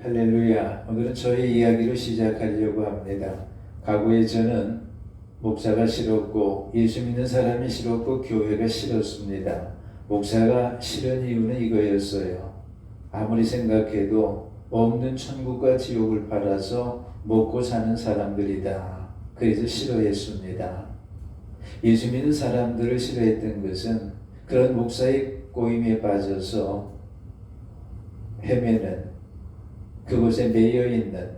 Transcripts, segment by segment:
할렐루야. 오늘은 저의 이야기를 시작하려고 합니다. 과거에 저는 목사가 싫었고 예수 믿는 사람이 싫었고 교회가 싫었습니다. 목사가 싫은 이유는 이거였어요. 아무리 생각해도 없는 천국과 지옥을 팔아서 먹고 사는 사람들이다. 그래서 싫어했습니다. 예수 믿는 사람들을 싫어했던 것은 그런 목사의 꼬임에 빠져서 헤매는, 그곳에 매여 있는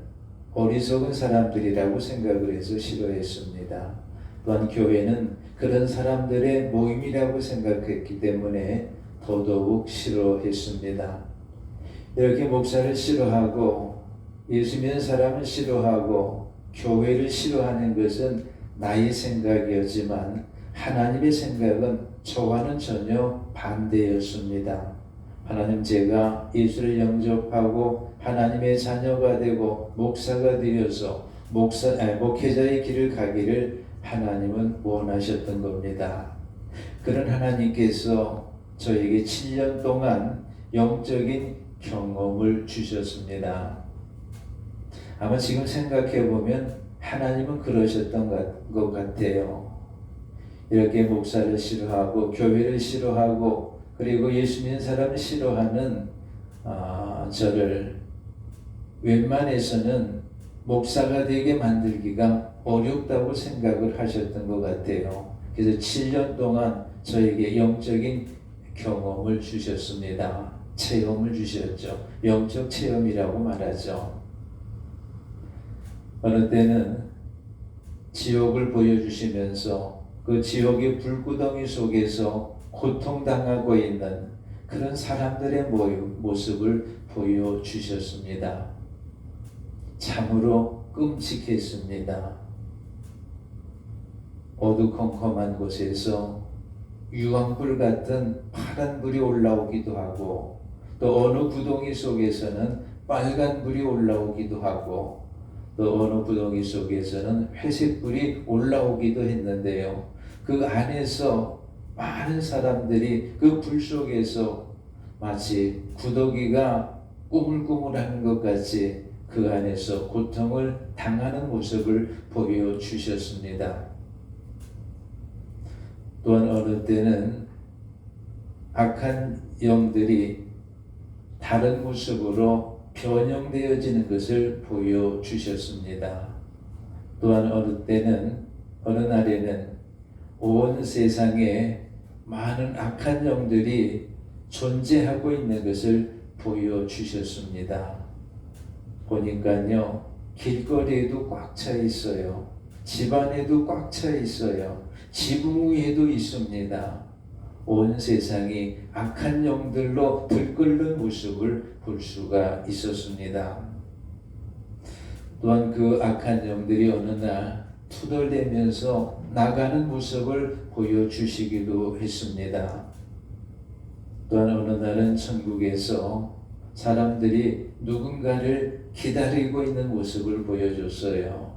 어리석은 사람들이라고 생각을 해서 싫어했습니다. 또한 교회는 그런 사람들의 모임이라고 생각했기 때문에 더더욱 싫어했습니다. 이렇게 목사를 싫어하고 예수 믿는 사람을 싫어하고 교회를 싫어하는 것은 나의 생각이었지만 하나님의 생각은 저와는 전혀 반대였습니다. 하나님, 제가 예수를 영접하고 하나님의 자녀가 되고 목사가 되어서 목회자의 길을 가기를 하나님은 원하셨던 겁니다. 그런 하나님께서 저에게 7년 동안 영적인 경험을 주셨습니다. 아마 지금 생각해 보면 하나님은 그러셨던 것 같아요. 이렇게 목사를 싫어하고 교회를 싫어하고 그리고 예수 믿는 사람을 싫어하는 저를 웬만해서는 목사가 되게 만들기가 어렵다고 생각을 하셨던 것 같아요. 그래서 7년 동안 저에게 영적인 경험을 주셨습니다. 체험을 주셨죠. 영적 체험이라고 말하죠. 어느 때는 지옥을 보여주시면서 그 지옥의 불구덩이 속에서 고통당하고 있는 그런 사람들의 모습을 보여주셨습니다. 참으로 끔찍했습니다. 어두컴컴한 곳에서 유황불 같은 파란 불이 올라오기도 하고 또 어느 구덩이 속에서는 빨간 불이 올라오기도 하고 또 어느 구덩이 속에서는 회색 불이 올라오기도 했는데요. 그 안에서 많은 사람들이 그 불 속에서 마치 구더기가 꾸물꾸물하는 것 같이 그 안에서 고통을 당하는 모습을 보여주셨습니다. 또한 어느 때는 악한 영들이 다른 모습으로 변형되어지는 것을 보여주셨습니다. 또한 어느 날에는 온 세상에 많은 악한 영들이 존재하고 있는 것을 보여주셨습니다. 보니까요, 길거리에도 꽉 차 있어요. 집안에도 꽉 차 있어요. 지붕 위에도 있습니다. 온 세상이 악한 영들로 들끓는 모습을 볼 수가 있었습니다. 또한 그 악한 영들이 어느 날 투덜대면서 나가는 모습을 보여주시기도 했습니다. 또한 어느 날은 천국에서 사람들이 누군가를 기다리고 있는 모습을 보여줬어요.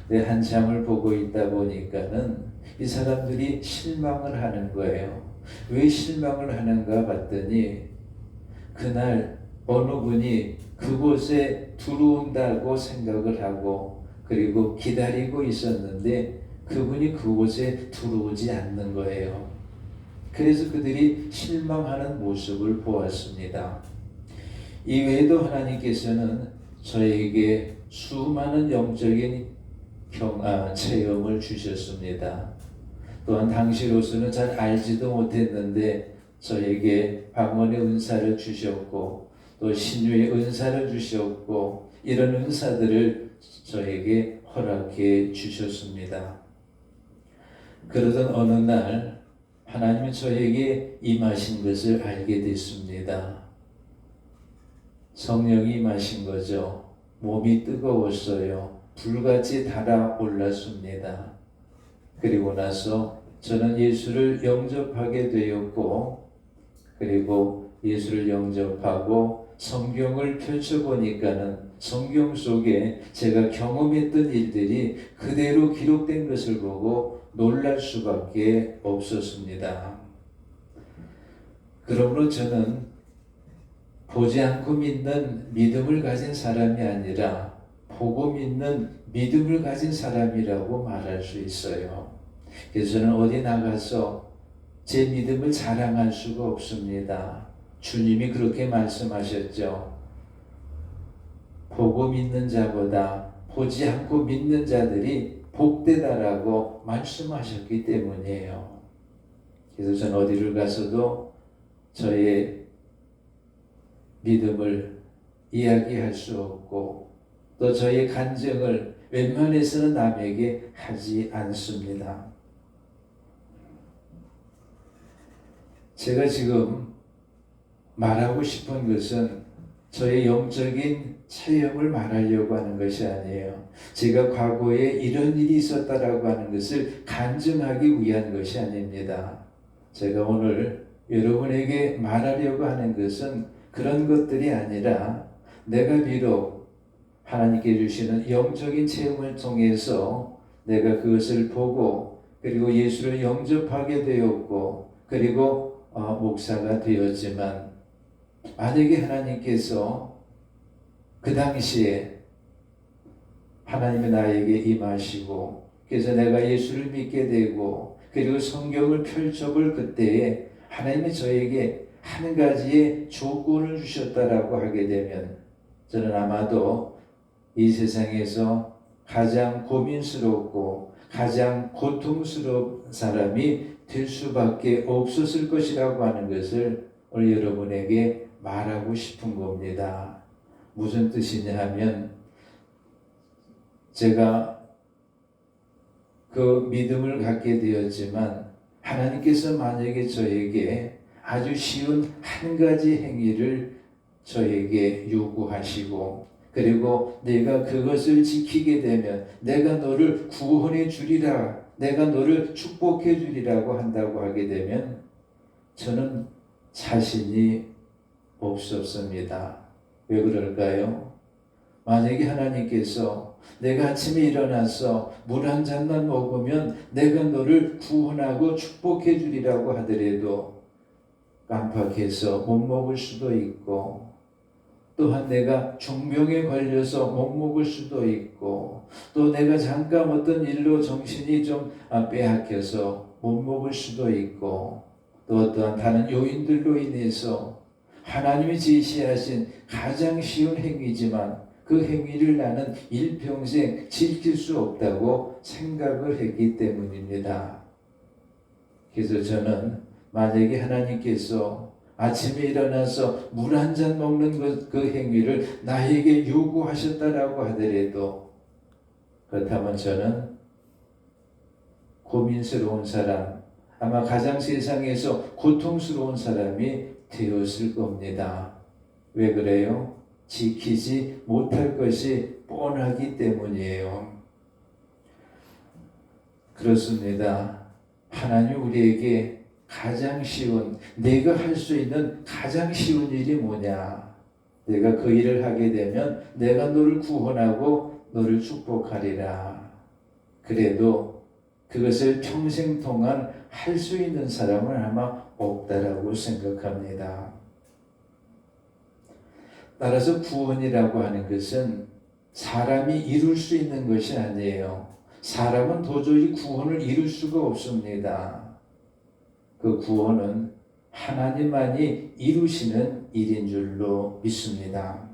한참을 보고 있다 보니까는 이 사람들이 실망을 하는 거예요. 왜 실망을 하는가 봤더니 그날 어느 분이 그곳에 들어온다고 생각을 하고 그리고 기다리고 있었는데 그분이 그곳에 들어오지 않는 거예요. 그래서 그들이 실망하는 모습을 보았습니다. 이외에도 하나님께서는 저에게 수많은 영적인 체험을 주셨습니다. 또한 당시로서는 잘 알지도 못했는데 저에게 방언의 은사를 주셨고 또 신유의 은사를 주셨고 이런 은사들을 저에게 허락해 주셨습니다. 그러던 어느 날 하나님이 저에게 임하신 것을 알게 됐습니다. 성령이 임하신 거죠. 몸이 뜨거웠어요. 불같이 달아올랐습니다. 그리고 나서 저는 예수를 영접하게 되었고 그리고 예수를 영접하고 성경을 펼쳐보니까는 성경 속에 제가 경험했던 일들이 그대로 기록된 것을 보고 놀랄 수밖에 없었습니다. 그러므로 저는 보지 않고 믿는 믿음을 가진 사람이 아니라 보고 믿는 믿음을 가진 사람이라고 말할 수 있어요. 그래서 저는 어디 나가서 제 믿음을 자랑할 수가 없습니다. 주님이 그렇게 말씀하셨죠. 보고 믿는 자보다 보지 않고 믿는 자들이 복되다라고 말씀하셨기 때문이에요. 그래서 저는 어디를 가서도 저의 믿음을 이야기할 수 없고 또 저의 간증을 웬만해서는 남에게 하지 않습니다. 제가 지금 말하고 싶은 것은 저의 영적인 체험을 말하려고 하는 것이 아니에요. 제가 과거에 이런 일이 있었다라고 하는 것을 간증하기 위한 것이 아닙니다. 제가 오늘 여러분에게 말하려고 하는 것은 그런 것들이 아니라 내가 비록 하나님께 주시는 영적인 체험을 통해서 내가 그것을 보고 그리고 예수를 영접하게 되었고 그리고 목사가 되었지만 만약에 하나님께서 그 당시에 하나님이 나에게 임하시고 그래서 내가 예수를 믿게 되고 그리고 성경을 펼쳐볼 그때에 하나님이 저에게 한 가지의 조건을 주셨다라고 하게 되면 저는 아마도 이 세상에서 가장 고민스럽고 가장 고통스러운 사람이 될 수밖에 없었을 것이라고 하는 것을 오늘 여러분에게 말하고 싶은 겁니다. 무슨 뜻이냐 하면 제가 그 믿음을 갖게 되었지만 하나님께서 만약에 저에게 아주 쉬운 한 가지 행위를 저에게 요구하시고 그리고 내가 그것을 지키게 되면 내가 너를 구원해 주리라, 내가 너를 축복해 주리라고 한다고 하게 되면 저는 자신이 없었습니다. 왜 그럴까요? 만약에 하나님께서 내가 아침에 일어나서 물 한 잔만 먹으면 내가 너를 구원하고 축복해 주리라고 하더라도 깜빡해서 못 먹을 수도 있고 또한 내가 중병에 걸려서 못 먹을 수도 있고 또 내가 잠깐 어떤 일로 정신이 좀 빼앗겨서 못 먹을 수도 있고 또 어떠한 다른 요인들로 인해서 하나님이 제시하신 가장 쉬운 행위지만 그 행위를 나는 일평생 지킬 수 없다고 생각을 했기 때문입니다. 그래서 저는 만약에 하나님께서 아침에 일어나서 물 한 잔 먹는 그 행위를 나에게 요구하셨다라고 하더라도 그렇다면 저는 고민스러운 사람, 아마 가장 세상에서 고통스러운 사람이 되었을 겁니다. 왜 그래요? 지키지 못할 것이 뻔하기 때문이에요. 그렇습니다. 하나님 우리에게 가장 쉬운, 내가 할 수 있는 가장 쉬운 일이 뭐냐? 내가 그 일을 하게 되면 내가 너를 구원하고 너를 축복하리라. 그래도 그것을 평생 동안 할 수 있는 사람은 아마 없다라고 생각합니다. 따라서 구원이라고 하는 것은 사람이 이룰 수 있는 것이 아니에요. 사람은 도저히 구원을 이룰 수가 없습니다. 그 구원은 하나님만이 이루시는 일인 줄로 믿습니다.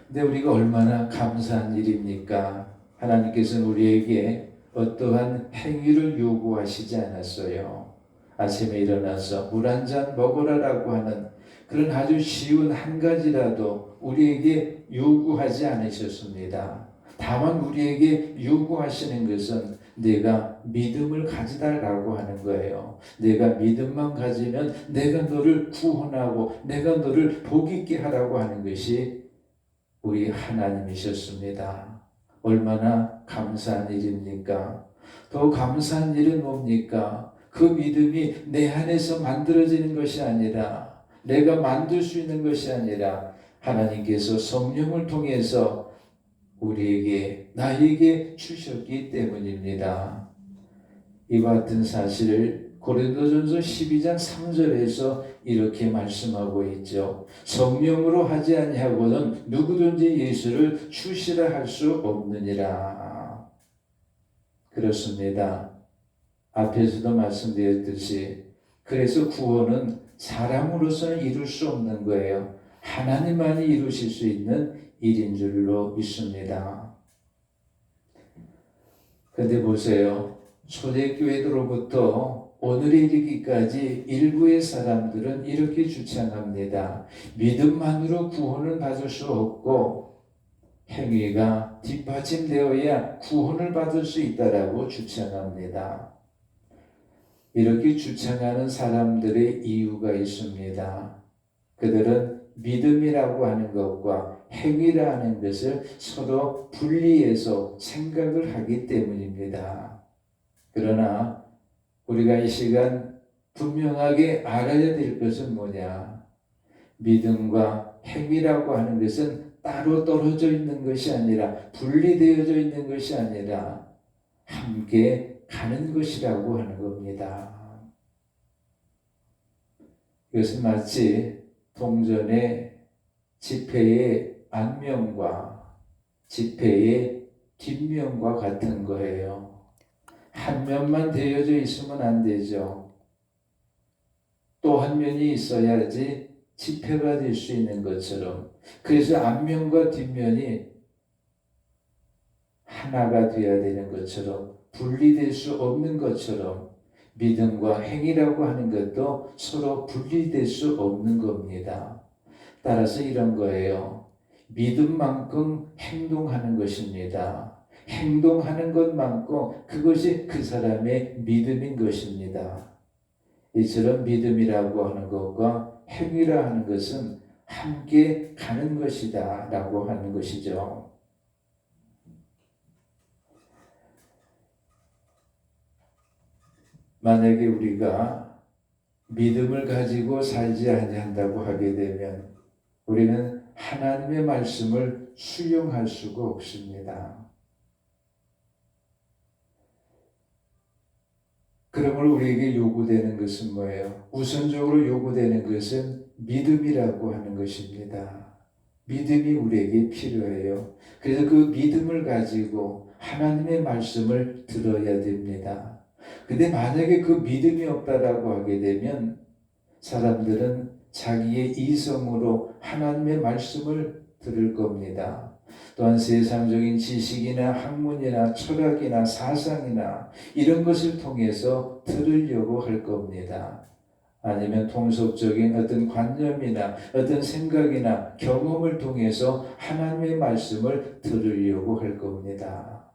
근데 우리가 얼마나 감사한 일입니까? 하나님께서는 우리에게 어떠한 행위를 요구하시지 않았어요. 아침에 일어나서 물 한 잔 먹으라라고 하는 그런 아주 쉬운 한 가지라도 우리에게 요구하지 않으셨습니다. 다만 우리에게 요구하시는 것은 내가 믿음을 가지다라고 하는 거예요. 내가 믿음만 가지면 내가 너를 구원하고 내가 너를 복 있게 하라고 하는 것이 우리 하나님이셨습니다. 얼마나 감사한 일입니까? 더 감사한 일은 뭡니까? 그 믿음이 내 안에서 만들어지는 것이 아니라 내가 만들 수 있는 것이 아니라 하나님께서 성령을 통해서 우리에게 나에게 주셨기 때문입니다. 이와 같은 사실을 고린도전서 12장 3절에서 이렇게 말씀하고 있죠. 성령으로 하지 아니하고는 누구든지 예수를 주시라 할 수 없느니라. 그렇습니다. 앞에서도 말씀드렸듯이 그래서 구원은 사람으로서는 이룰 수 없는 거예요. 하나님만이 이루실 수 있는 일인 줄로 믿습니다. 그런데 보세요. 초대교회로부터 오늘에 이르기까지 일부의 사람들은 이렇게 주장합니다. 믿음만으로 구원을 받을 수 없고 행위가 뒷받침되어야 구원을 받을 수 있다라고 주장합니다. 이렇게 주장하는 사람들의 이유가 있습니다. 그들은 믿음이라고 하는 것과 행위라는 것을 서로 분리해서 생각을 하기 때문입니다. 그러나 우리가 이 시간 분명하게 알아야 될 것은 뭐냐? 믿음과 행위라고 하는 것은 따로 떨어져 있는 것이 아니라 분리되어져 있는 것이 아니라 함께 가는 것이라고 하는 겁니다. 이것은 마치 동전의 지폐의 앞면과 지폐의 뒷면과 같은 거예요. 한 면만 되어져 있으면 안 되죠. 또 한 면이 있어야지 지폐가 될 수 있는 것처럼, 그래서 앞면과 뒷면이 하나가 되어야 되는 것처럼, 분리될 수 없는 것처럼 믿음과 행위라고 하는 것도 서로 분리될 수 없는 겁니다. 따라서 이런 거예요. 믿음만큼 행동하는 것입니다. 행동하는 것만큼 그것이 그 사람의 믿음인 것입니다. 이처럼 믿음이라고 하는 것과 행위라 하는 것은 함께 가는 것이다 라고 하는 것이죠. 만약에 우리가 믿음을 가지고 살지 아니한다고 하게 되면 우리는 하나님의 말씀을 수용할 수가 없습니다. 그러므로 우리에게 요구되는 것은 뭐예요? 우선적으로 요구되는 것은 믿음이라고 하는 것입니다. 믿음이 우리에게 필요해요. 그래서 그 믿음을 가지고 하나님의 말씀을 들어야 됩니다. 근데 만약에 그 믿음이 없다라고 하게 되면 사람들은 자기의 이성으로 하나님의 말씀을 들을 겁니다. 또한 세상적인 지식이나 학문이나 철학이나 사상이나 이런 것을 통해서 들으려고 할 겁니다. 아니면 통속적인 어떤 관념이나 어떤 생각이나 경험을 통해서 하나님의 말씀을 들으려고 할 겁니다.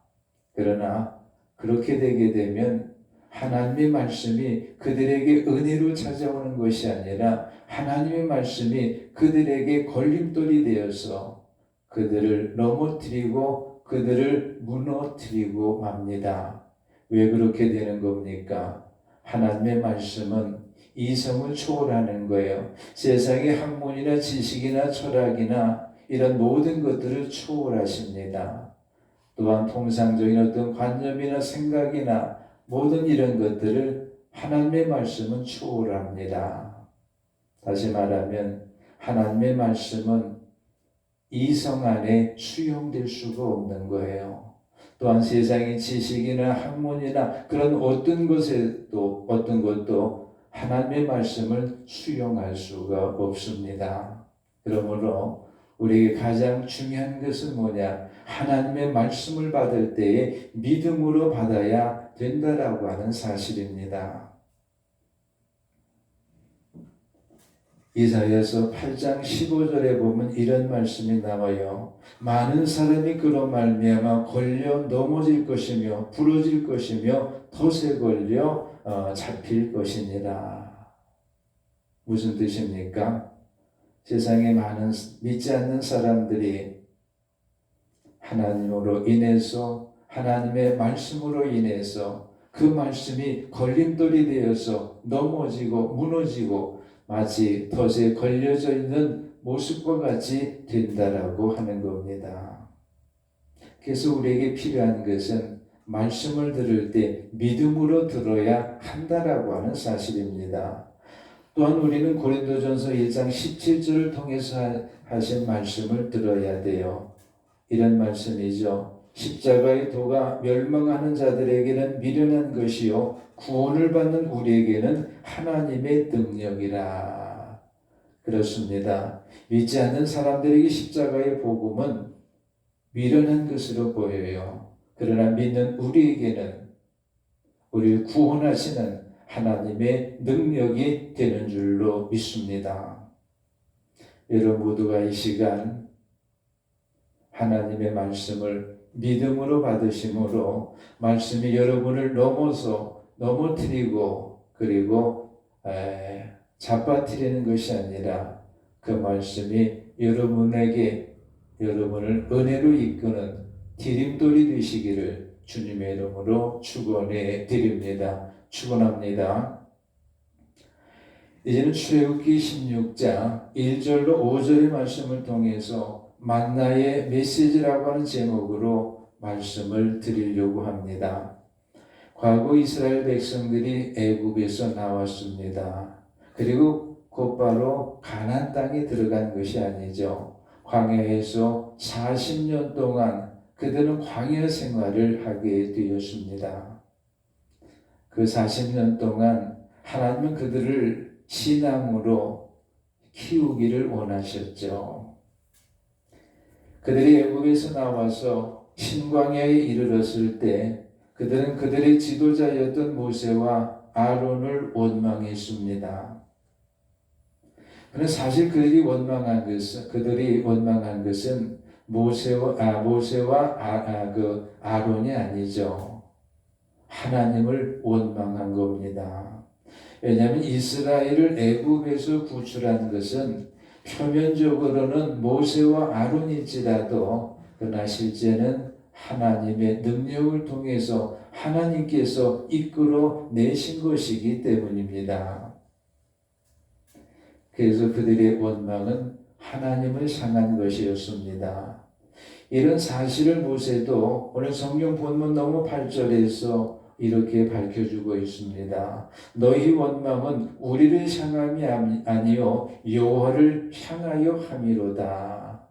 그러나 그렇게 되게 되면 하나님의 말씀이 그들에게 은혜로 찾아오는 것이 아니라 하나님의 말씀이 그들에게 걸림돌이 되어서 그들을 넘어뜨리고 그들을 무너뜨리고 맙니다. 왜 그렇게 되는 겁니까? 하나님의 말씀은 이성을 초월하는 거예요. 세상의 학문이나 지식이나 철학이나 이런 모든 것들을 초월하십니다. 또한 통상적인 어떤 관념이나 생각이나 모든 이런 것들을 하나님의 말씀은 초월합니다. 다시 말하면 하나님의 말씀은 이성 안에 수용될 수가 없는 거예요. 또한 세상의 지식이나 학문이나 그런 어떤 것도 하나님의 말씀을 수용할 수가 없습니다. 그러므로 우리에게 가장 중요한 것은 뭐냐? 하나님의 말씀을 받을 때에 믿음으로 받아야 된다라고 하는 사실입니다. 이사야서 8장 15절에 보면 이런 말씀이 나와요. 많은 사람이 그로 말미암아 걸려 넘어질 것이며 부러질 것이며 덫에 걸려 잡힐 것이니라. 무슨 뜻입니까? 세상에 많은 믿지 않는 사람들이 하나님으로 인해서 하나님의 말씀으로 인해서 그 말씀이 걸림돌이 되어서 넘어지고 무너지고 마치 덫에 걸려져 있는 모습과 같이 된다라고 하는 겁니다. 그래서 우리에게 필요한 것은 말씀을 들을 때 믿음으로 들어야 한다라고 하는 사실입니다. 또한 우리는 고린도전서 1장 17절을 통해서 하신 말씀을 들어야 돼요. 이런 말씀이죠. 십자가의 도가 멸망하는 자들에게는 미련한 것이요 구원을 받는 우리에게는 하나님의 능력이라. 그렇습니다. 믿지 않는 사람들에게 십자가의 복음은 미련한 것으로 보여요. 그러나 믿는 우리에게는 우리를 구원하시는 하나님의 능력이 되는 줄로 믿습니다. 여러분 모두가 이 시간 하나님의 말씀을 믿음으로 받으심으로 말씀이 여러분을 넘어뜨리고 그리고 잡아뜨리는 것이 아니라 그 말씀이 여러분을 은혜로 이끄는 디딤돌이 되시기를 주님의 이름으로 축원해 드립니다. 축원합니다. 이제는 출애굽기 16장 1절로 5절의 말씀을 통해서 만나의 메시지라고 하는 제목으로 말씀을 드리려고 합니다. 과거 이스라엘 백성들이 애굽에서 나왔습니다. 그리고 곧바로 가나안 땅에 들어간 것이 아니죠. 광야에서 40년 동안 그들은 광야 생활을 하게 되었습니다. 그 40년 동안 하나님은 그들을 신앙으로 키우기를 원하셨죠. 그들이 애굽에서 나와서 신광야에 이르렀을 때 그들은 그들의 지도자였던 모세와 아론을 원망했습니다. 그런데 사실 그들이 원망한 것은 모세와 아론이 아니죠. 하나님을 원망한 겁니다. 왜냐하면 이스라엘을 애굽에서 구출한 것은 표면적으로는 모세와 아론일지라도 그러나 실제는 하나님의 능력을 통해서 하나님께서 이끌어 내신 것이기 때문입니다. 그래서 그들의 원망은 하나님을 향한 것이었습니다. 이런 사실을 모세도 오늘 성경 본문 넘어 8절에서 이렇게 밝혀주고 있습니다. 너희 원망은 우리를 향함이 아니요 여호와를 향하여 함이로다.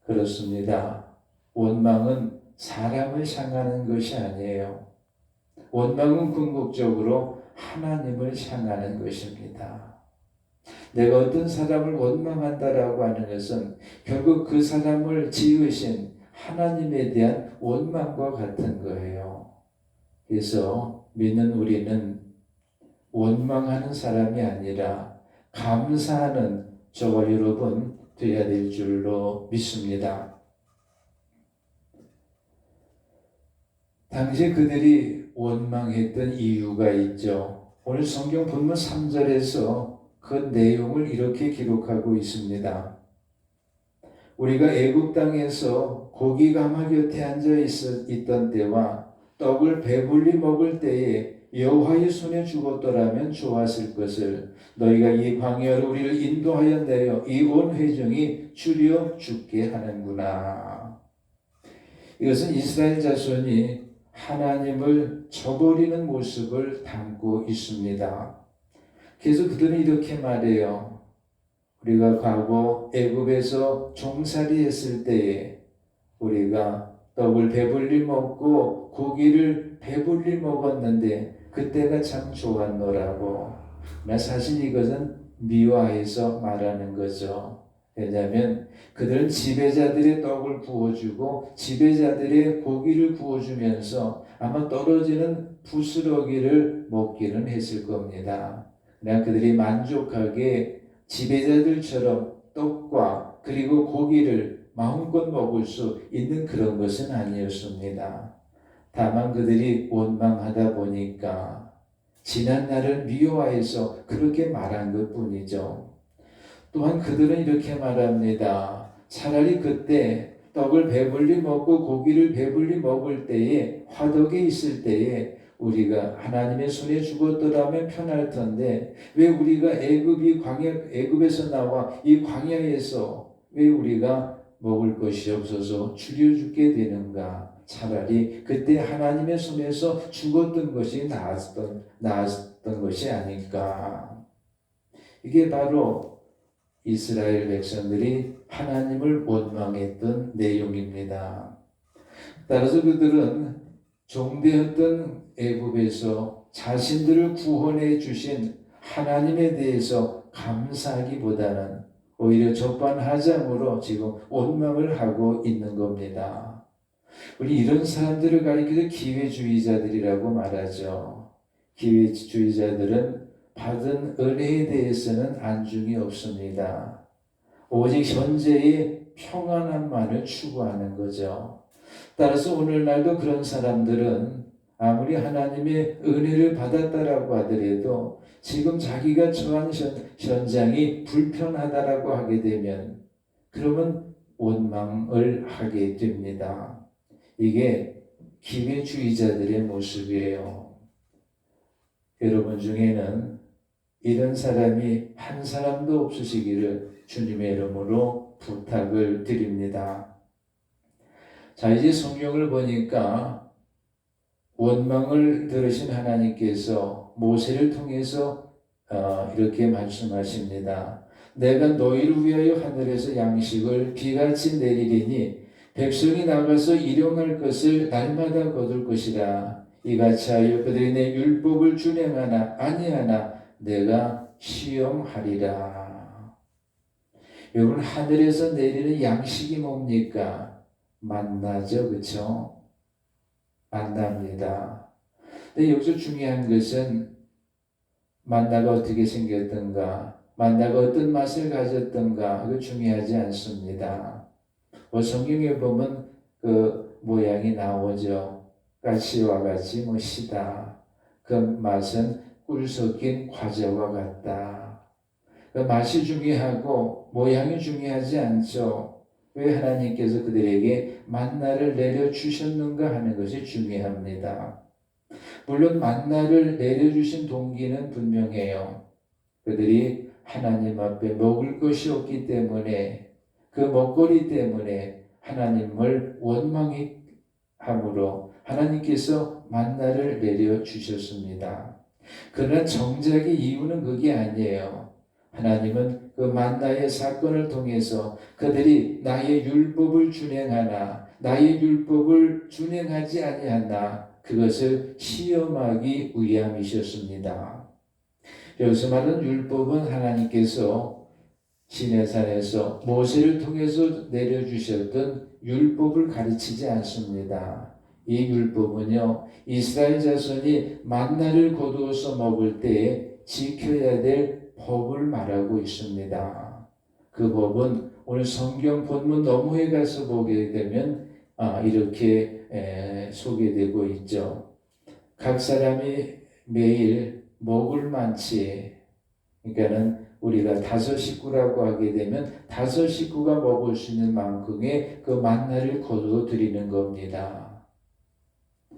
그렇습니다. 원망은 사람을 향하는 것이 아니에요. 원망은 궁극적으로 하나님을 향하는 것입니다. 내가 어떤 사람을 원망한다라고 하는 것은 결국 그 사람을 지으신 하나님에 대한 원망과 같은 거예요. 그래서 믿는 우리는 원망하는 사람이 아니라 감사하는 저와 여러분 되어야 될 줄로 믿습니다. 당시 그들이 원망했던 이유가 있죠. 오늘 성경 본문 3절에서 그 내용을 이렇게 기록하고 있습니다. 우리가 애굽 땅에서 고기 가마 곁에 앉아 있던 때와 떡을 배불리 먹을 때에 여호와의 손에 죽었더라면 좋았을 것을 너희가 이 광야로 우리를 인도하여 내어 이 온 회중이 줄여 죽게 하는구나. 이것은 이스라엘 자손이 하나님을 저버리는 모습을 담고 있습니다. 그래서 그들은 이렇게 말해요. 우리가 과거 애굽에서 종살이 했을 때에 우리가 떡을 배불리 먹고 고기를 배불리 먹었는데 그때가 참 좋았노라고. 사실 이것은 미화해서 말하는 거죠. 왜냐하면 그들은 지배자들의 떡을 구워주고 지배자들의 고기를 구워주면서 아마 떨어지는 부스러기를 먹기는 했을 겁니다. 그러나 그들이 만족하게 지배자들처럼 떡과 그리고 고기를 마음껏 먹을 수 있는 그런 것은 아니었습니다. 다만 그들이 원망하다 보니까 지난 날을 미워해서 그렇게 말한 것뿐이죠. 또한 그들은 이렇게 말합니다. 차라리 그때 떡을 배불리 먹고 고기를 배불리 먹을 때에 화덕에 있을 때에 우리가 하나님의 손에 죽었더라면 편할 텐데 왜 우리가 애굽에서 나와 이 광야에서 왜 우리가 먹을 것이 없어서 줄여 죽게 되는가? 차라리 그때 하나님의 손에서 죽었던 것이 나았던 것이 아닐까. 이게 바로 이스라엘 백성들이 하나님을 원망했던 내용입니다. 따라서 그들은 종되었던 애굽에서 자신들을 구원해 주신 하나님에 대해서 감사하기보다는 오히려 적반하장으로 지금 원망을 하고 있는 겁니다. 우리 이런 사람들을 가리켜서 기회주의자들이라고 말하죠. 기회주의자들은 받은 은혜에 대해서는 안중이 없습니다. 오직 현재의 평안함만을 추구하는 거죠. 따라서 오늘날도 그런 사람들은 아무리 하나님의 은혜를 받았다라고 하더라도 지금 자기가 처한 현장이 불편하다라고 하게 되면 그러면 원망을 하게 됩니다. 이게 기회주의자들의 모습이에요. 여러분 중에는 이런 사람이 한 사람도 없으시기를 주님의 이름으로 부탁을 드립니다. 자, 이제 성경을 보니까 원망을 들으신 하나님께서 모세를 통해서 이렇게 말씀하십니다. 내가 너희를 위하여 하늘에서 양식을 비같이 내리리니 백성이 나가서 일용할 것을 날마다 거둘 것이라. 이같이 하여 그들이 내 율법을 준행하나 아니하나 내가 시험하리라. 여러분, 하늘에서 내리는 양식이 뭡니까? 만나죠, 그렇죠? 만납니다. 근데 여기서 중요한 것은 만나가 어떻게 생겼던가, 만나가 어떤 맛을 가졌던가, 이거 중요하지 않습니다. 성경에 보면 그 모양이 나오죠. 가시와 같이 시다. 그 맛은 꿀 섞인 과자와 같다. 그 맛이 중요하고 모양이 중요하지 않죠. 왜 하나님께서 그들에게 만나를 내려주셨는가 하는 것이 중요합니다. 물론 만나를 내려주신 동기는 분명해요. 그들이 하나님 앞에 먹을 것이 없기 때문에 그 먹거리 때문에 하나님을 원망함으로 하나님께서 만나를 내려주셨습니다. 그러나 정작의 이유는 그게 아니에요. 하나님은 그 만나의 사건을 통해서 그들이 나의 율법을 준행하나 나의 율법을 준행하지 아니하나 그것을 시험하기 위함이셨습니다. 여기서 말하는 율법은 하나님께서 시내산에서 모세를 통해서 내려주셨던 율법을 가르치지 않습니다. 이 율법은요, 이스라엘 자손이 만나를 거두어서 먹을 때에 지켜야 될 법을 말하고 있습니다. 그 법은 오늘 성경 본문 너머에 가서 보게 되면 이렇게 소개되고 있죠. 각 사람이 매일 먹을 만치, 그러니까는 우리가 5식구라고 하게 되면 5식구가 먹을 수 있는 만큼의 그 만나를 거두어 드리는 겁니다.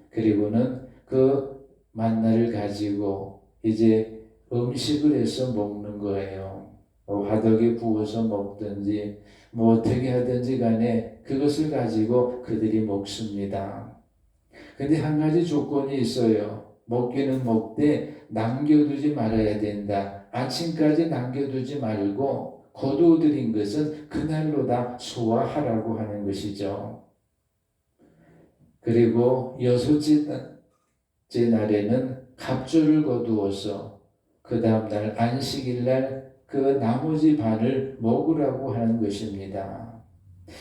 그리고는 그 만나를 가지고 이제 음식을 해서 먹는 거예요. 화덕에 부어서 먹든지 어떻게 하든지 간에 그것을 가지고 그들이 먹습니다. 근데 한 가지 조건이 있어요. 먹기는 먹되 남겨두지 말아야 된다. 아침까지 남겨두지 말고 거두어들인 것은 그날로 다 소화하라고 하는 것이죠. 그리고 6째 날에는 갑절을 거두어서 그 다음날 안식일날 그 나머지 반을 먹으라고 하는 것입니다.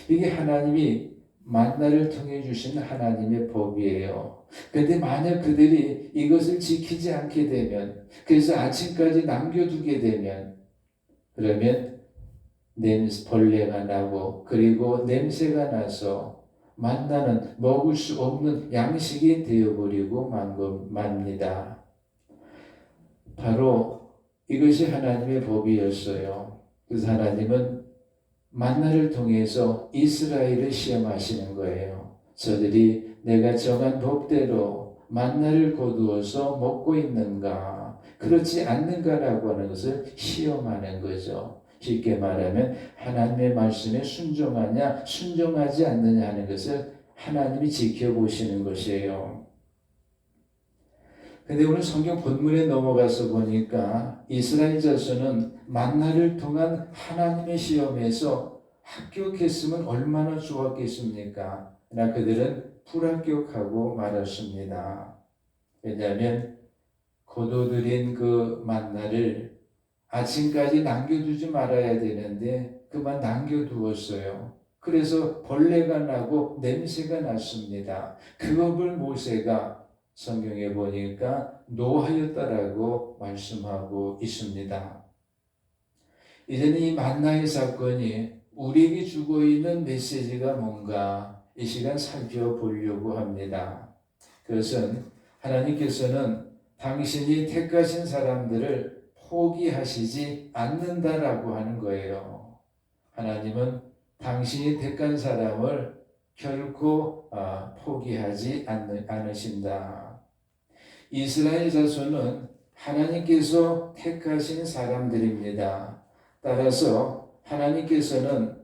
이게 하나님이 만나를 통해 주신 하나님의 법이에요. 그런데 만약 그들이 이것을 지키지 않게 되면, 그래서 아침까지 남겨두게 되면, 그러면 벌레가 나고 그리고 냄새가 나서 만나는 먹을 수 없는 양식이 되어버리고 맙니다. 바로 이것이 하나님의 법이었어요. 그래서 하나님은 만나를 통해서 이스라엘을 시험하시는 거예요. 저들이 내가 정한 법대로 만나를 거두어서 먹고 있는가, 그렇지 않는가라고 하는 것을 시험하는 거죠. 쉽게 말하면 하나님의 말씀에 순종하냐, 순종하지 않느냐 하는 것을 하나님이 지켜보시는 것이에요. 근데 오늘 성경 본문에 넘어가서 보니까 이스라엘 자손은 만나를 통한 하나님의 시험에서 합격했으면 얼마나 좋았겠습니까? 그러나 그들은 불합격하고 말았습니다. 왜냐하면 거둬들인 그 만나를 아침까지 남겨두지 말아야 되는데 그만 남겨두었어요. 그래서 벌레가 나고 냄새가 났습니다. 그것을 모세가 성경에 보니까 노하였다라고 말씀하고 있습니다. 이제는 이 만나의 사건이 우리에게 주고 있는 메시지가 뭔가 이 시간 살펴보려고 합니다. 그것은 하나님께서는 당신이 택하신 사람들을 포기하시지 않는다라고 하는 거예요. 하나님은 당신이 택한 사람을 결코 포기하지 않으신다. 이스라엘 자손은 하나님께서 택하신 사람들입니다. 따라서 하나님께서는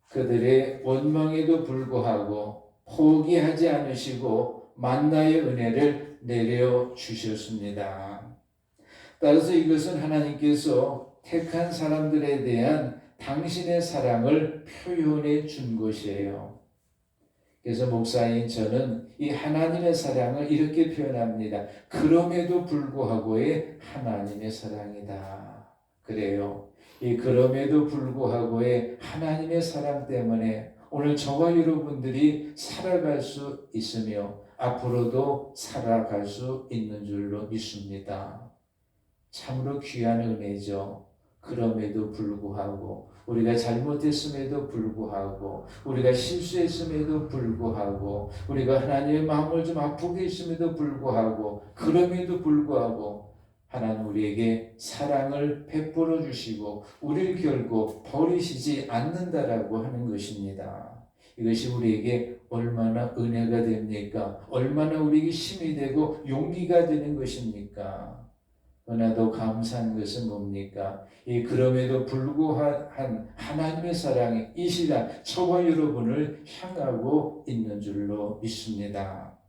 그들의 원망에도 불구하고 포기하지 않으시고 만나의 은혜를 내려주셨습니다. 따라서 이것은 하나님께서 택한 사람들에 대한 당신의 사랑을 표현해 준 것이에요. 그래서 목사인 저는 이 하나님의 사랑을 이렇게 표현합니다. 그럼에도 불구하고의 하나님의 사랑이다. 그래요. 이 그럼에도 불구하고의 하나님의 사랑 때문에 오늘 저와 여러분들이 살아갈 수 있으며 앞으로도 살아갈 수 있는 줄로 믿습니다. 참으로 귀한 은혜죠. 그럼에도 불구하고 우리가 잘못했음에도 불구하고 우리가 실수했음에도 불구하고 우리가 하나님의 마음을 좀 아프게 했음에도 불구하고 그럼에도 불구하고 하나님 우리에게 사랑을 베풀어 주시고 우리를 결코 버리시지 않는다라고 하는 것입니다. 이것이 우리에게 얼마나 은혜가 됩니까? 얼마나 우리에게 힘이 되고 용기가 되는 것입니까? 그러나 더 감사한 것은 뭡니까? 이 그럼에도 불구한 하나님의 사랑이 이 시간 저와 여러분을 향하고 있는 줄로 믿습니다.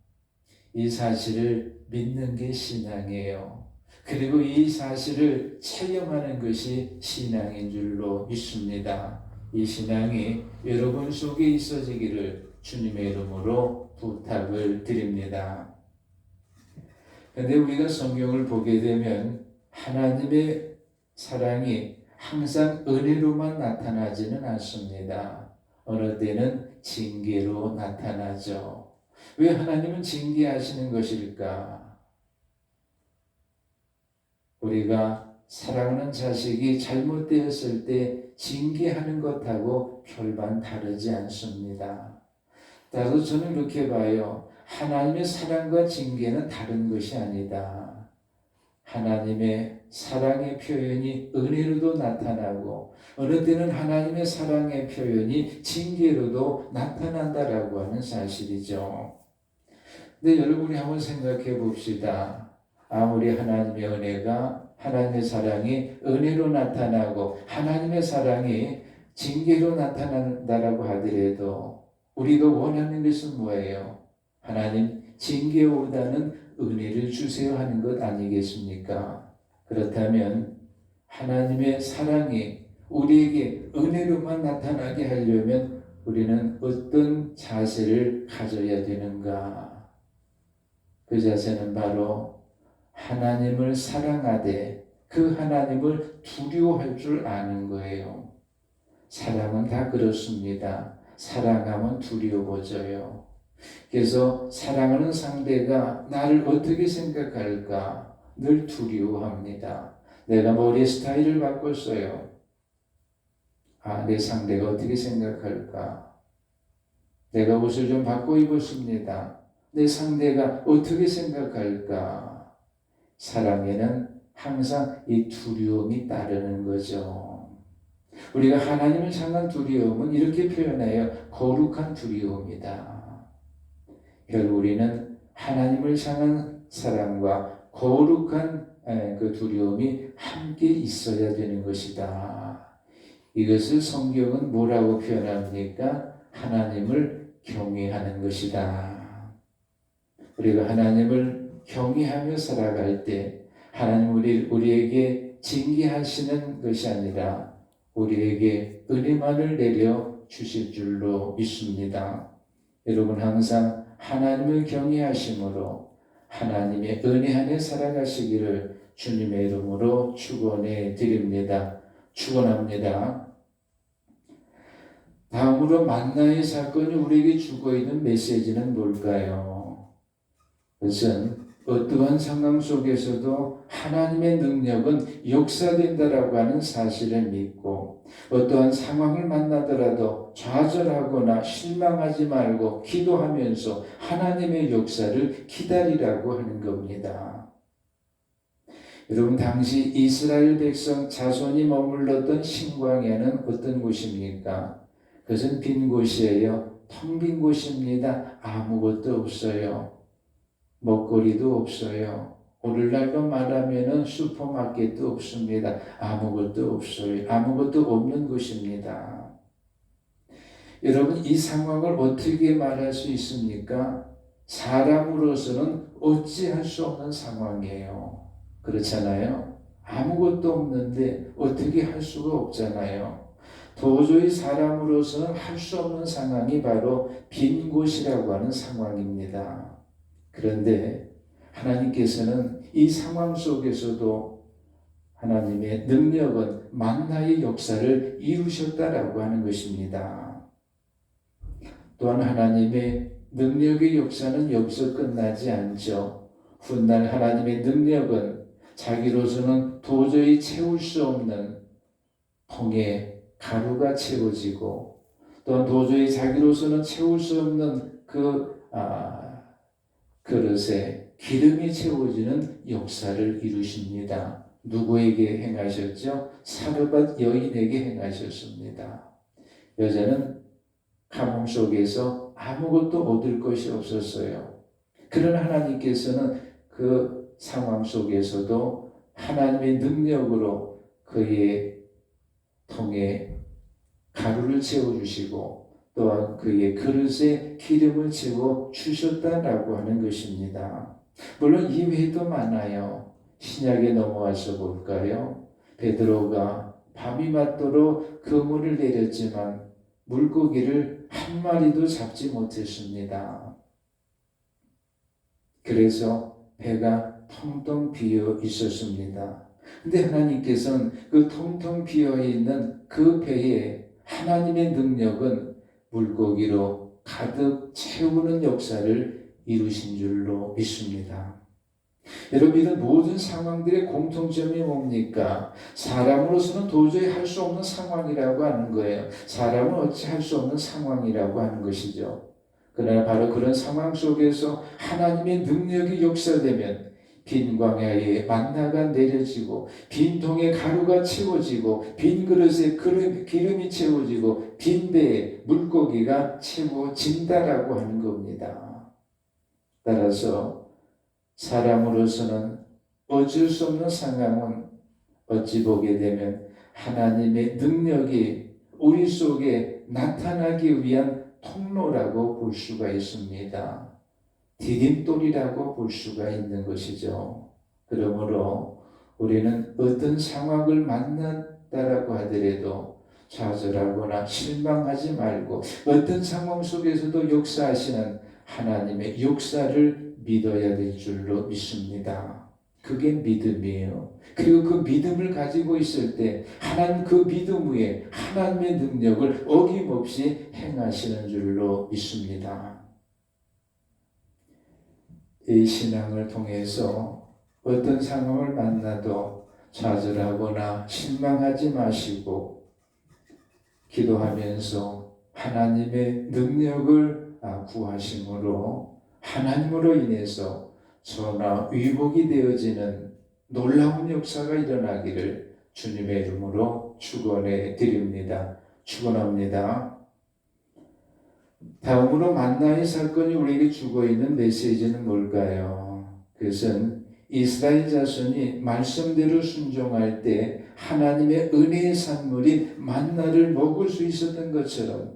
이 사실을 믿는 게 신앙이에요. 그리고 이 사실을 체험하는 것이 신앙인 줄로 믿습니다. 이 신앙이 여러분 속에 있어지기를 주님의 이름으로 부탁을 드립니다. 그런데 우리가 성경을 보게 되면 하나님의 사랑이 항상 은혜로만 나타나지는 않습니다. 어느 때는 징계로 나타나죠. 왜 하나님은 징계하시는 것일까? 우리가 사랑하는 자식이 잘못되었을 때 징계하는 것하고 별반 다르지 않습니다. 따라서 저는 이렇게 봐요. 하나님의 사랑과 징계는 다른 것이 아니다. 하나님의 사랑의 표현이 은혜로도 나타나고 어느 때는 하나님의 사랑의 표현이 징계로도 나타난다라고 하는 사실이죠. 근데 여러분이 한번 생각해 봅시다. 아무리 하나님의 은혜가 하나님의 사랑이 은혜로 나타나고 하나님의 사랑이 징계로 나타난다라고 하더라도 우리가 원하는 것은 뭐예요? 하나님 징계보다는 은혜를 주세요 하는 것 아니겠습니까? 그렇다면 하나님의 사랑이 우리에게 은혜로만 나타나게 하려면 우리는 어떤 자세를 가져야 되는가? 그 자세는 바로 하나님을 사랑하되 그 하나님을 두려워할 줄 아는 거예요. 사랑은 다 그렇습니다. 사랑하면 두려워져요. 그래서 사랑하는 상대가 나를 어떻게 생각할까 늘 두려워합니다. 내가 머리 스타일을 바꿨어요. 내 상대가 어떻게 생각할까? 내가 옷을 좀 바꿔 입었습니다. 내 상대가 어떻게 생각할까? 사랑에는 항상 이 두려움이 따르는 거죠. 우리가 하나님을 향한 두려움은 이렇게 표현해요. 거룩한 두려움이다. 결국 우리는 하나님을 향한 사랑과 거룩한 그 두려움이 함께 있어야 되는 것이다. 이것을 성경은 뭐라고 표현합니까? 하나님을 경외하는 것이다. 우리가 하나님을 경외하며 살아갈 때 하나님 우리에게 징계하시는 것이 아니라 우리에게 은혜만을 내려 주실 줄로 믿습니다. 여러분 항상 하나님을 경외하심으로 하나님의 은혜 안에 살아가시기를 주님의 이름으로 축원해 드립니다. 축원합니다. 다음으로 만나의 사건이 우리에게 주고 있는 메시지는 뭘까요? 그것은 어떠한 상황 속에서도 하나님의 능력은 역사된다라고 하는 사실을 믿고 어떠한 상황을 만나더라도 좌절하거나 실망하지 말고 기도하면서 하나님의 역사를 기다리라고 하는 겁니다. 여러분 당시 이스라엘 백성 자손이 머물렀던 신광야는 어떤 곳입니까? 그것은 빈 곳이에요. 텅 빈 곳입니다. 아무것도 없어요. 먹거리도 없어요. 오늘날로 말하면 슈퍼마켓도 없습니다. 아무것도 없어요. 아무것도 없는 곳입니다. 여러분 이 상황을 어떻게 말할 수 있습니까? 사람으로서는 어찌할 수 없는 상황이에요. 그렇잖아요. 아무것도 없는데 어떻게 할 수가 없잖아요. 도저히 사람으로서는 할 수 없는 상황이 바로 빈 곳이라고 하는 상황입니다. 그런데 하나님께서는 이 상황 속에서도 하나님의 능력은 만나의 역사를 이루셨다라고 하는 것입니다. 또한 하나님의 능력의 역사는 여기서 끝나지 않죠. 훗날 하나님의 능력은 자기로서는 도저히 채울 수 없는 통에 가루가 채워지고 또한 도저히 자기로서는 채울 수 없는 그릇에 기름이 채워지는 역사를 이루십니다. 누구에게 행하셨죠? 사르밧 여인에게 행하셨습니다. 여자는 가뭄 속에서 아무것도 얻을 것이 없었어요. 그러나 하나님께서는 그 상황 속에서도 하나님의 능력으로 그의 통에 가루를 채워주시고 또한 그의 그릇에 기름을 채워 주셨다라고 하는 것입니다. 물론 이외에도 많아요. 신약에 넘어와서 볼까요? 베드로가 밤이 맞도록 그물을 내렸지만 물고기를 한 마리도 잡지 못했습니다. 그래서 배가 텅텅 비어 있었습니다. 근데 하나님께서는 그 텅텅 비어 있는 그 배에 하나님의 능력은 물고기로 가득 채우는 역사를 이루신 줄로 믿습니다. 여러분 이런 모든 상황들의 공통점이 뭡니까? 사람으로서는 도저히 할 수 없는 상황이라고 하는 거예요. 사람은 어찌 할 수 없는 상황이라고 하는 것이죠. 그러나 바로 그런 상황 속에서 하나님의 능력이 역사되면 빈 광야에 만나가 내려지고 빈 통에 가루가 채워지고 빈 그릇에 기름이 채워지고 빈 배에 물고기가 채워진다라고 하는 겁니다. 따라서 사람으로서는 어쩔 수 없는 상황은 어찌 보게 되면 하나님의 능력이 우리 속에 나타나기 위한 통로라고 볼 수가 있습니다. 디딤돌이라고 볼 수가 있는 것이죠. 그러므로 우리는 어떤 상황을 만났다라고 하더라도 좌절하거나 실망하지 말고 어떤 상황 속에서도 역사하시는 하나님의 역사를 믿어야 될 줄로 믿습니다. 그게 믿음이에요. 그리고 그 믿음을 가지고 있을 때 하나님 그 믿음 위에 하나님의 능력을 어김없이 행하시는 줄로 믿습니다. 이 신앙을 통해서 어떤 상황을 만나도 좌절하거나 실망하지 마시고 기도하면서 하나님의 능력을 구하심으로 하나님으로 인해서 저나 위복이 되어지는 놀라운 역사가 일어나기를 주님의 이름으로 축원해 드립니다. 축원합니다. 다음으로 만나의 사건이 우리에게 주고 있는 메시지는 뭘까요? 그것은 이스라엘 자손이 말씀대로 순종할 때 하나님의 은혜의 산물인 만나를 먹을 수 있었던 것처럼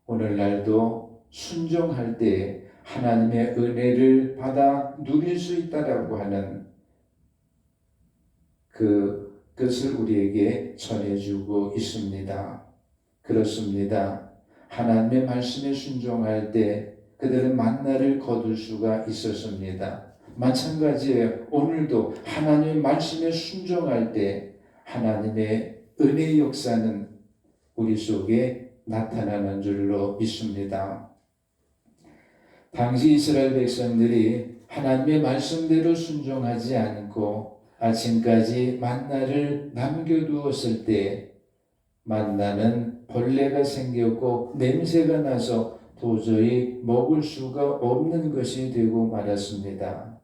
오늘날도 순종할 때 하나님의 은혜를 받아 누릴 수 있다라고 하는 그것을 우리에게 전해주고 있습니다. 그렇습니다. 하나님의 말씀에 순종할 때 그들은 만나를 거둘 수가 있었습니다. 마찬가지예요. 오늘도 하나님의 말씀에 순종할 때 하나님의 은혜의 역사는 우리 속에 나타나는 줄로 믿습니다. 당시 이스라엘 백성들이 하나님의 말씀대로 순종하지 않고 아침까지 만나를 남겨두었을 때 만나는 벌레가 생겼고 냄새가 나서 도저히 먹을 수가 없는 것이 되고 말았습니다.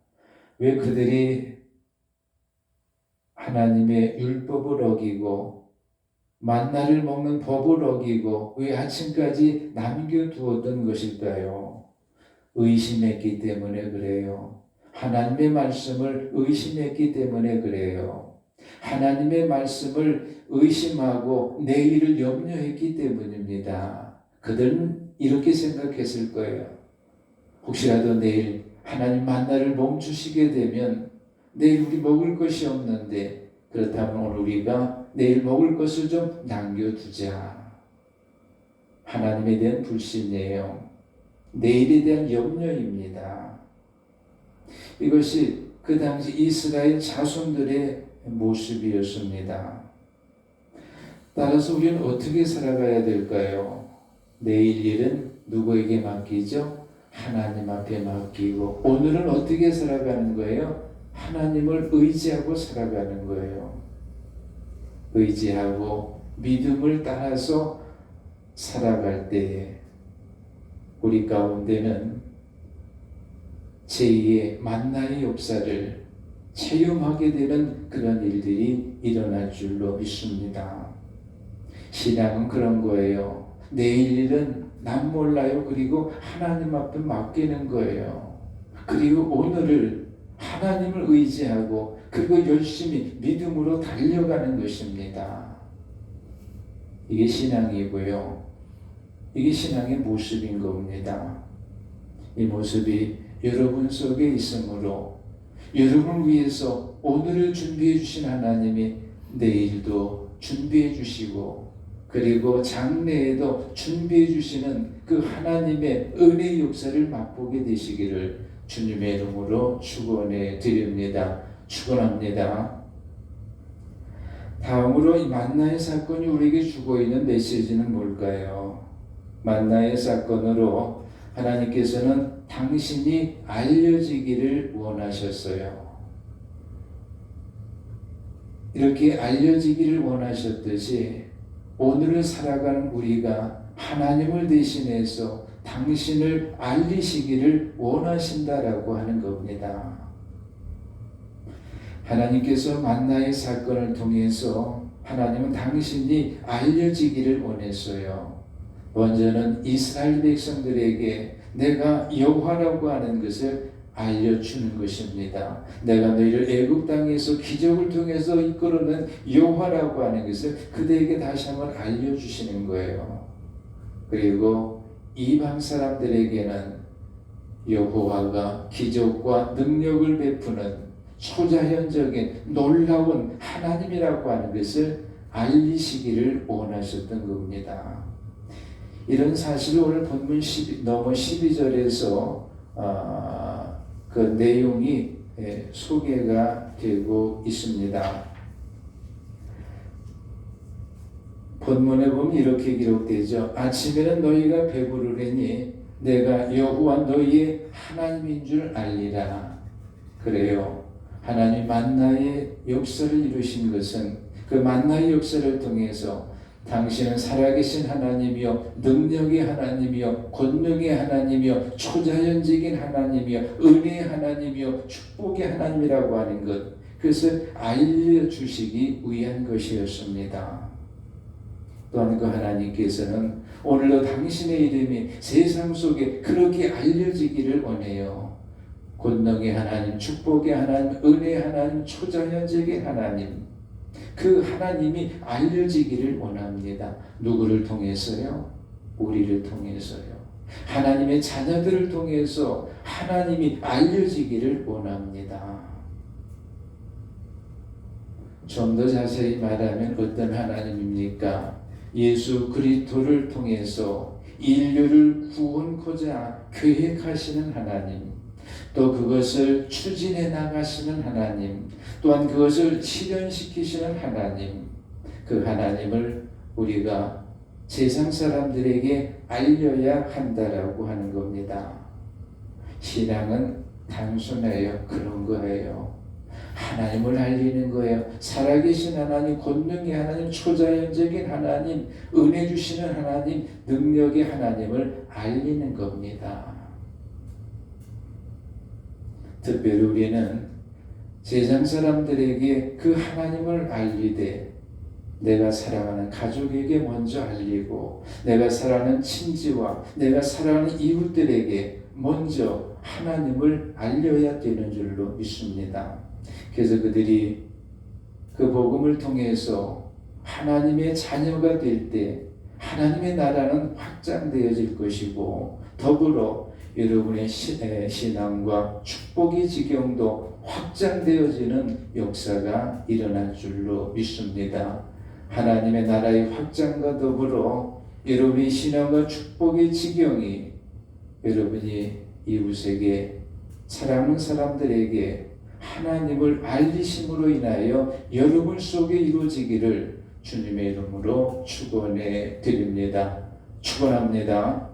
왜 그들이 하나님의 율법을 어기고 만나를 먹는 법을 어기고 왜 아침까지 남겨두었던 것일까요? 의심했기 때문에 그래요. 하나님의 말씀을 의심했기 때문에 그래요. 하나님의 말씀을 의심하고 내일을 염려했기 때문입니다. 그들은 이렇게 생각했을 거예요. 혹시라도 내일 하나님 만나를 멈추시게 되면 내일 우리 먹을 것이 없는데 그렇다면 오늘 우리가 내일 먹을 것을 좀 남겨두자. 하나님에 대한 불신이에요. 내일에 대한 염려입니다. 이것이 그 당시 이스라엘 자손들의 모습이었습니다. 따라서 우리는 어떻게 살아가야 될까요? 내일 일은 누구에게 맡기죠? 하나님 앞에 맡기고 오늘은 어떻게 살아가는 거예요? 하나님을 의지하고 살아가는 거예요. 의지하고 믿음을 따라서 살아갈 때에 우리 가운데는 제2의 만나의 역사를 체험하게 되는 그런 일들이 일어날 줄로 믿습니다. 신앙은 그런 거예요. 내일 일은 난 몰라요. 그리고 하나님 앞에 맡기는 거예요. 그리고 오늘을 하나님을 의지하고 그리고 열심히 믿음으로 달려가는 것입니다. 이게 신앙이고요. 이게 신앙의 모습인 겁니다. 이 모습이 여러분 속에 있으므로 여러분을 위해서 오늘을 준비해 주신 하나님이 내일도 준비해 주시고 그리고 장래에도 준비해 주시는 그 하나님의 은혜의 역사를 맛보게 되시기를 주님의 이름으로 축원해 드립니다. 축원합니다. 다음으로 이 만나의 사건이 우리에게 주고 있는 메시지는 뭘까요? 만나의 사건으로 하나님께서는 당신이 알려지기를 원하셨어요. 이렇게 알려지기를 원하셨듯이 오늘을 살아가는 우리가 하나님을 대신해서 당신을 알리시기를 원하신다라고 하는 겁니다. 하나님께서 만나의 사건을 통해서 하나님은 당신이 알려지기를 원했어요. 먼저는 이스라엘 백성들에게 내가 여호와라고 하는 것을 알려주는 것입니다. 내가 너희를 애굽 땅에서 기적을 통해서 이끌어낸 여호와라고 하는 것을 그들에게 다시 한번 알려주시는 거예요. 그리고 이방 사람들에게는 여호와가 기적과 능력을 베푸는 초자연적인 놀라운 하나님이라고 하는 것을 알리시기를 원하셨던 겁니다. 이런 사실을 오늘 본문 넘어 12절에서 그 내용이 소개가 되고 있습니다. 본문에 보면 이렇게 기록되죠. 아침에는 너희가 배부르려니 내가 여호와 너희의 하나님인 줄 알리라. 그래요. 하나님 만나의 역사를 이루신 것은 그 만나의 역사를 통해서 당신은 살아계신 하나님이요 능력의 하나님이요 권능의 하나님이요 초자연적인 하나님이요 은혜의 하나님이요 축복의 하나님이라고 하는 것, 그것을 알려주시기 위한 것이었습니다. 또한 그 하나님께서는 오늘도 당신의 이름이 세상 속에 그렇게 알려지기를 원해요. 권능의 하나님, 축복의 하나님, 은혜의 하나님, 초자연적인 하나님, 그 하나님이 알려지기를 원합니다. 누구를 통해서요? 우리를 통해서요. 하나님의 자녀들을 통해서 하나님이 알려지기를 원합니다. 좀 더 자세히 말하면 어떤 하나님입니까? 예수 그리스도를 통해서 인류를 구원코자 계획하시는 하나님, 또 그것을 추진해 나가시는 하나님, 또한 그것을 실현시키시는 하나님, 그 하나님을 우리가 세상 사람들에게 알려야 한다라고 하는 겁니다. 신앙은 단순해요. 그런 거예요. 하나님을 알리는 거예요. 살아계신 하나님, 권능의 하나님, 초자연적인 하나님, 은혜 주시는 하나님, 능력의 하나님을 알리는 겁니다. 특별히 우리는 세상 사람들에게 그 하나님을 알리되 내가 사랑하는 가족에게 먼저 알리고 내가 사랑하는 친지와 내가 사랑하는 이웃들에게 먼저 하나님을 알려야 되는 줄로 믿습니다. 그래서 그들이 그 복음을 통해서 하나님의 자녀가 될 때 하나님의 나라는 확장되어질 것이고 더불어 여러분의 신앙과 축복의 지경도 확장되어지는 역사가 일어날 줄로 믿습니다. 하나님의 나라의 확장과 더불어 여러분의 신앙과 축복의 지경이 여러분이 이웃에게 사랑하는 사람들에게 하나님을 알리심으로 인하여 여러분 속에 이루어지기를 주님의 이름으로 축원해 드립니다. 축원합니다.